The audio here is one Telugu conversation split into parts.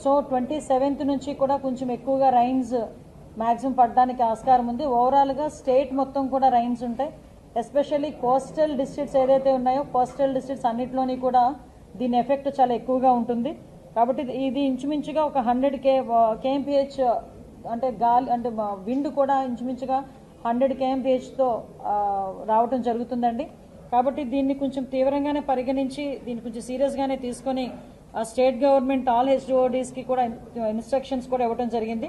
సో 27th నుంచి కూడా కొంచెం ఎక్కువగా రైన్స్ మాక్సిమం పడడానికి ఆస్కారం ఉంది. ఓవరాల్గా స్టేట్ మొత్తం కూడా రైన్స్ ఉంటాయి. ఎస్పెషల్లీ కోస్టల్ డిస్ట్రిక్ట్స్ ఏదైతే ఉన్నాయో కోస్టల్ డిస్ట్రిక్ట్స్ అన్నింటిలోని కూడా దీని ఎఫెక్ట్ చాలా ఎక్కువగా ఉంటుంది. కాబట్టి ఇది ఇంచుమించుగా ఒక 100 kmph అంటే గాలి అంటే విండ్ కూడా ఇంచుమించుగా 100 kmphతో రావటం జరుగుతుందండి. కాబట్టి దీన్ని కొంచెం తీవ్రంగానే పరిగణించి దీన్ని కొంచెం సీరియస్గానే తీసుకొని స్టేట్ గవర్నమెంట్ ఆల్ హెచ్ఓడీస్కి కూడా ఇన్స్ట్రక్షన్స్ కూడా ఇవ్వడం జరిగింది.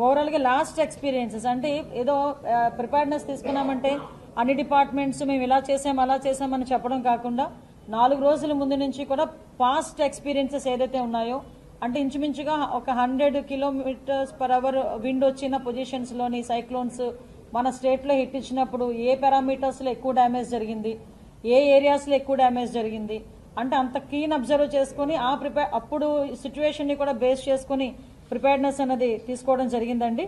ఓవరాల్గా లాస్ట్ ఎక్స్పీరియన్సెస్ అంటే ఏదో ప్రిపేర్నెస్ తీసుకున్నామంటే అన్ని డిపార్ట్మెంట్స్ మేము ఇలా చేసాం అలా చేసామని చెప్పడం కాకుండా 4 రోజుల ముందు నుంచి కూడా పాస్ట్ ఎక్స్పీరియన్సెస్ ఏదైతే ఉన్నాయో అంటే ఇంచుమించుగా ఒక 100 km/h విండ్ వచ్చిన పొజిషన్స్లోని సైక్లోన్స్ మన స్టేట్లో హిట్ ఇచ్చినప్పుడు ఏ పారామీటర్స్లో ఎక్కువ డ్యామేజ్ జరిగింది, ఏ ఏరియాస్లో ఎక్కువ డ్యామేజ్ జరిగింది అంటే అంత కీన్ అబ్జర్వ్ చేసుకుని అప్పుడు సిచ్యువేషన్ని కూడా బేస్ చేసుకుని ప్రిపేర్నెస్ అనేది తీసుకోవడం జరిగిందండి.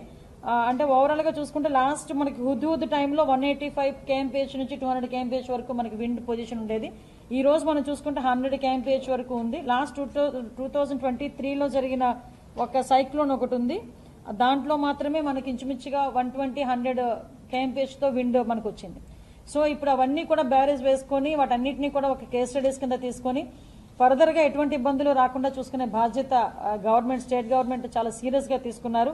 అంటే ఓవరాల్గా చూసుకుంటే లాస్ట్ మనకి హుద్ టైంలో 185 kmph నుంచి 200 kmph వరకు మనకి విండ్ పొజిషన్ ఉండేది. ఈ రోజు మనం చూసుకుంటే 100 kmph వరకు ఉంది. లాస్ట్ 2023లో జరిగిన ఒక సైక్లోన్ ఒకటి ఉంది, దాంట్లో మాత్రమే మనకి ఇంచుమించుగా 120-100 kmphతో విండ్ మనకు వచ్చింది. సో ఇప్పుడు అవన్నీ కూడా బ్యారేజ్ వేసుకొని వాటన్నిటినీ కూడా ఒక కేస్ స్టడీస్ కింద తీసుకొని ఫర్దర్గా ఎటువంటి ఇబ్బందులు రాకుండా చూసుకునే బాధ్యత గవర్నమెంట్ స్టేట్ గవర్నమెంట్ చాలా సీరియస్గా తీసుకున్నారు.